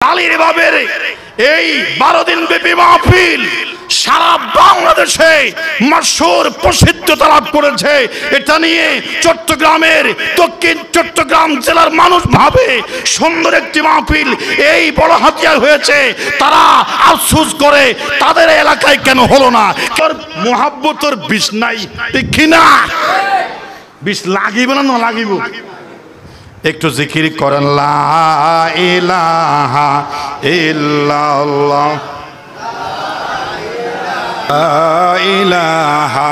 আলীর বাবের এই 12 দিন ব্যাপী মাহফিল সারা বাংলাদেশে মশহুর প্রসিদ্ধতা লাভ করেছে। এটা নিয়ে চট্টগ্রামের দক্ষিণ চট্টগ্রাম জেলার মানুষ ভাবে সুন্দর একটি মাহফিল এই বড় হাতিয়ার হয়েছে। তারা আফসোস করে তাদের এলাকায় কেন হলো না। তোর মুহাব্বতর বিষ নাই, ঠিক কিনা? বিষ লাগিব না লাগিব? একটু জিকির করেন লা ইলাহা ইল্লাল্লাহ, লা ইলাহা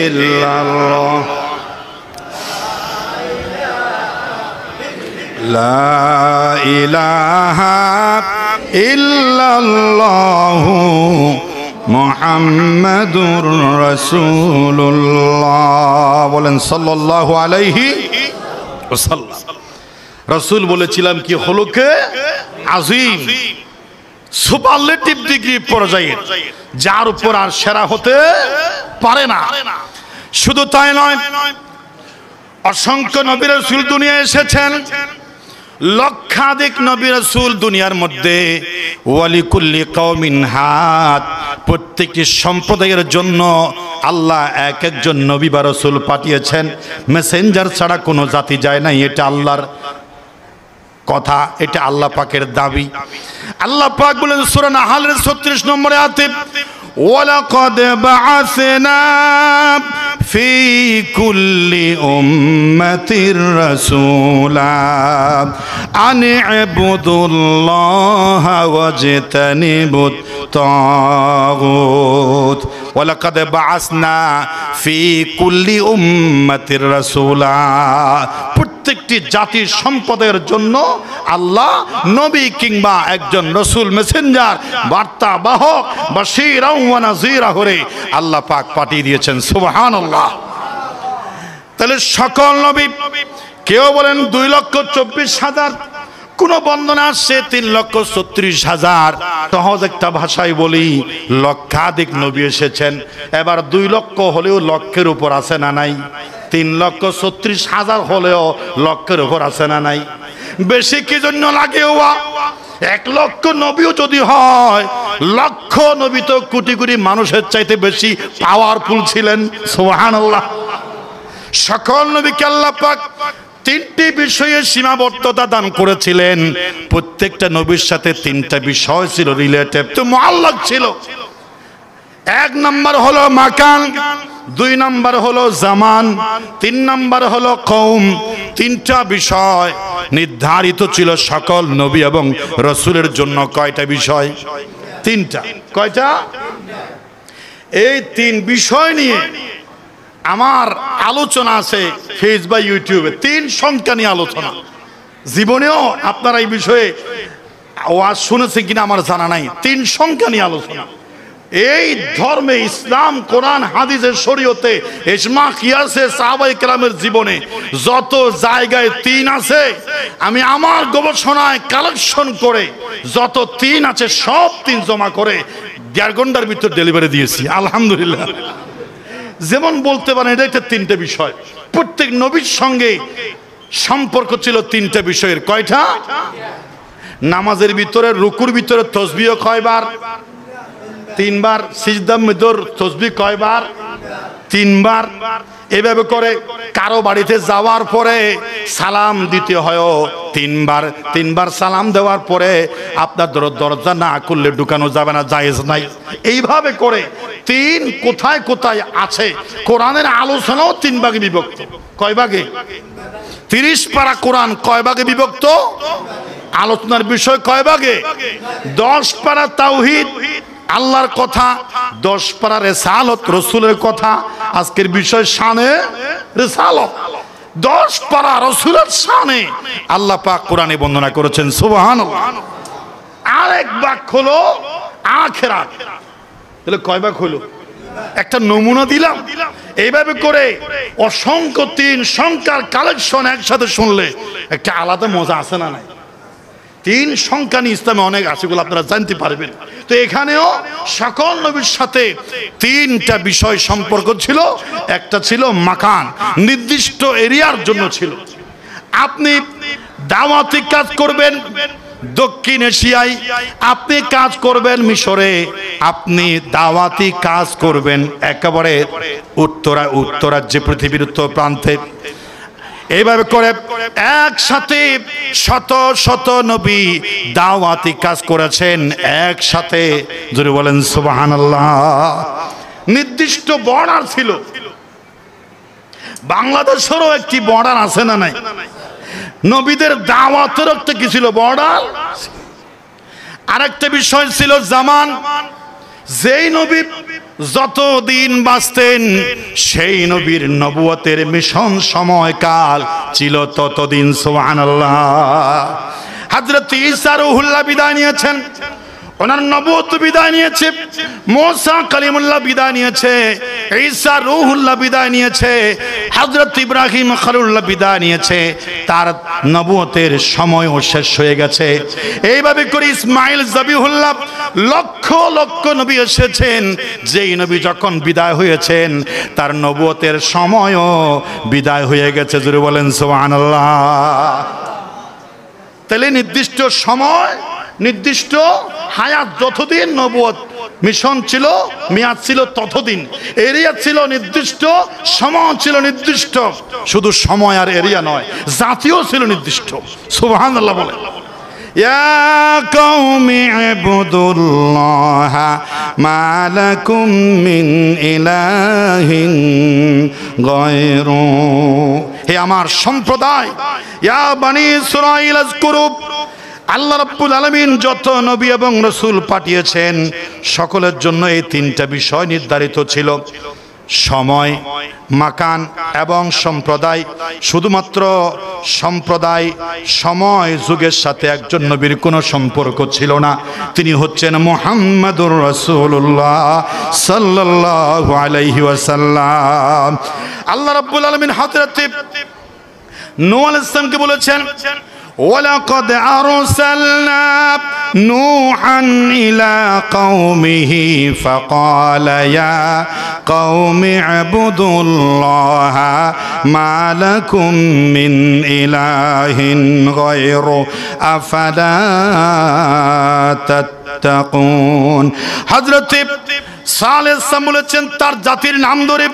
ইল্লাল্লাহ, লা ইলাহা ইল্লাল্লাহু মুহাম্মাদুর রাসূলুল্লাহ। বলেন সাল্লাল্লাহু আলাইহি ওয়াসাল্লাম। রাসূল বলেছিলাম কি হলকে আযীম, সুপারলেটিভ ডিগ্রি পর্যায়ে, যার উপর আর সেরা হতে পারে না। শুধু তাই নয়, অসংখ্য নবী রাসূল দুনিয়ায় এসেছেন, লক্ষাধিক নবী রাসূল দুনিয়ার মধ্যে। ওয়ালিকুল্লি কওমিন হাদ, প্রত্যেকটি সম্প্রদায়ের জন্য আল্লাহ এক একজন নবী বা রাসূল পাঠিয়েছেন। মেসেঞ্জার ছাড়া কোনো জাতি যায় নাই, এটা আল্লাহর কথা, এটা আল্লাহ পাকের দাবি। আল্লাহ পাক বলেন সূরা নাহলের 36 নম্বর আয়াতে, ওয়ালাকাদ বাআসনা ফি কুল্লি উম্মাতির রাসূলা আন ইবুদুল্লাহা ওয়াজতানিবুত তাগুত। ওয়ালাকাদ বাআসনা ফি কুল্লি উম্মাতির রাসূলা, প্রত্যেকটি জাতির সম্পদের জন্য আল্লাহ নবী কিংবা একজন রসুল, মেসেঞ্জার, বার্তা বাহক, বাশীরা ওয়া নাযীরা করে আল্লাহ পাক পাঠিয়ে দিয়েছেন। সুবহানাল্লাহ। তাহলে সকল নবী, কেউ বলেন 2,24,000, কোন বর্ণনা আসছে 3,36,000। সহজ একটা ভাষায় বলি, লক্ষাধিক নবী এসেছেন। এবার 2 লক্ষ হলেও লক্ষের উপর আছে না নাই? 3,36,000 হলেও লক্ষের উপর আছে না নাই? বেশি কি জন্য লাগে? 1 লক্ষ নবীও যদি হয়, লক্ষ নবী তো কোটি কোটি মানুষের চাইতে বেশি পাওয়ারফুল ছিলেন। সুবহানাল্লাহ। সকল নবীকে আল্লাহ পাক 3টি বিষয়ে সীমাবদ্ধতা দান করেছিলেন। প্রত্যেকটা নবীর সাথে 3টা বিষয় ছিল রিলেটেড, তো মুআল্লাক ছিল। 1 নাম্বার হলো মাকান, 2 নাম্বার হলো জামান, 3 নাম্বার হলো কওম। 3টা বিষয় নির্ধারিত ছিল সকল নবী এবং রাসূলের জন্য। কয়টা বিষয়? 3টা। কয়টা? এই 3 বিষয় নিয়ে আমার আলোচনা আছে ফেস বা ইউটিউবে। 3 সংখ্যা নিয়ে আলোচনা। জীবনেও আপনারা এই বিষয়ে ওয়াজ শুনেছেন কিনা আমার জানা নাই। 3 সংখ্যা নিয়ে আলোচনা। এই ধর্মে, ইসলাম, কোরআন, হাদিসের শরীয়তে, ইজমা, কিয়াসে, সাহাবায়ে কেরামের জীবনে যত জায়গায় 3 আছে, আমি আমার গবেষণায় কালেকশন করে যত 3 আছে সব 3 জমা করে 1.5 ঘন্টার ভিতর ডেলিভারি দিয়েছি, আলহামদুলিল্লাহ। যেমন বলতে পারেন এটা একটা 3টে বিষয়। প্রত্যেক নবীর সঙ্গে সম্পর্ক ছিল 3টে বিষয়ের। কয়টা? নামাজের ভিতরে, রুকুর ভিতরে তাসবিহ কয়বার? 3 বার। সিজদার মধ্যে তাসবিহ কয়বার? 3 বার। এভাবে করে কারো বাড়িতে যাওয়ার পরে সালাম দিতে হয় 3 বার। 3 বার সালাম দেওয়ার পরে আপনার দরজা না খুললে ঢুকানো যাবে না, জায়েজ নাই। এইভাবে করে 3 কোথায় কোথায় আছে। কোরআনের আলোচনাও 3 ভাগে বিভক্ত। কয় ভাগে? 30 পারা কোরআন কয় ভাগে বিভক্ত? আলোচনার বিষয় কয় ভাগে? 10 পারা তাওহীদ, আল্লাহর কথা, 10 পারা রিসালাত, রাসূলের কথা। আজকের বিষয় শানে রিসালাত। 10 পারা রাসূলের শানে আল্লাহ পাক কোরআনে বর্ণনা করেছেন। সুবহানাল্লাহ। আরেক ভাগ হলো আখিরাত। তাহলে কয় ভাগ হলো? একটা নমুনা দিলাম। এইভাবে করে অসংখ্য 3 সংখ্যার কালেকশন একসাথে শুনলে একটা আলাদা মজা আছে না নাই? 3 সংখ্যা নিয়ে ইসলামে অনেক আছে, এগুলো আপনারা জানতে পারবেন। তো এখানেও সকল নবীর সাথে 3টা বিষয় সম্পর্ক ছিল। একটা ছিল মাকান, নির্দিষ্ট এরিয়ার জন্য ছিল। আপনি দাওয়াতি কাজ করবেন, দক্ষিণ এশিয়ায়, আপনি কাজ করবেন মিশরে, আপনি দাওয়াতি কাজ করবেন একেবারে উত্তরাজ্যে, পৃথিবীর উত্তর প্রান্তে। এইভাবে করে একসাথে শত শত নবী দাওয়াতি কাজ করেছেন একসাথে। জোরে বলেন সুবহানাল্লাহ। নির্দিষ্ট বর্ডার ছিল। বাংলাদেশেরও একটি বর্ডার আছে না নাই? নবীদের দাওয়াতের একটা কি ছিল? বর্ডার। আরেকটা বিষয় ছিল জামান। যেই নবী যতদিন বাঁচতেন সেই নবীর নবুয়তের মিশন সময়কাল ছিল ততদিন। সুবহানাল্লাহ। হযরত ঈসা রূহুল্লাহ বিদায় নিয়েছেন, ওনার নবুয়ত বিদায় নিয়েছে। মুসা কালিমুল্লাহ বিদায় নিয়েছে, ঈসা রূহুল্লাহ বিদায় নিয়েছে, হযরত ইব্রাহিম খলিলুল্লাহ বিদায় নিয়েছে। তার নবুয়তের সময়ও শেষ হয়ে গেছে। এইভাবে করে ইসমাইল জবিহুল্লাহ, লক্ষ লক্ষ নবী এসেছেন। যেই নবী যখন বিদায় হয়েছেন তার নবুয়তের সময়ও বিদায় হয়ে গেছে। জোরে বলেন সুবহানাল্লাহ। তাহলে নির্দিষ্ট সময়, নির্দিষ্ট হায়াত, যতদিন নবুয়ত মিশন ছিল, মেয়াদ ছিল ততদিন। এরিয়া ছিল নির্দিষ্ট, সময় ছিল নির্দিষ্ট। শুধু সময় আর এরিয়া নয়, জাতীয় ছিল নির্দিষ্ট। সুবহানাল্লাহ বলে। ইয়া কওমি ইবুদুল্লাহা মা লাকুম মিন ইলাহিন গায়রু। হে আমার সম্প্রদায়, ইয়া বনি ইসরাঈল আযকুরু, আল্লাহ রাব্বুল আলামিন যত নবী এবং রাসূল পাঠিয়েছেন সকলের জন্য এই তিনটা বিষয় নির্ধারিত ছিল: সময়, মাকান এবং সম্প্রদায়। শুধুমাত্র সম্প্রদায়, সময়, যুগের সাথে একজন নবীর কোনো সম্পর্ক ছিল না। তিনি হচ্ছেন মুহাম্মাদুর রাসূলুল্লাহ সাল্লাল্লাহু আলাইহি ওয়াসাল্লাম। আল্লাহ রাব্বুল আলামিন হযরত নূহ আলাইহিস সালামকে বলেছেন, وَلَقَدْ أَرْسَلْنَا نُوحًا إِلَى قَوْمِهِ فَقَالَ يَا قَوْمِ اعْبُدُوا اللَّهَ مَا لَكُمْ مِنْ إِلَٰهٍ غَيْرُهُ أَفَلَا تَتَّقُونَ। হযরত সালেহ বলেছেন তার জাতির নাম ধরে,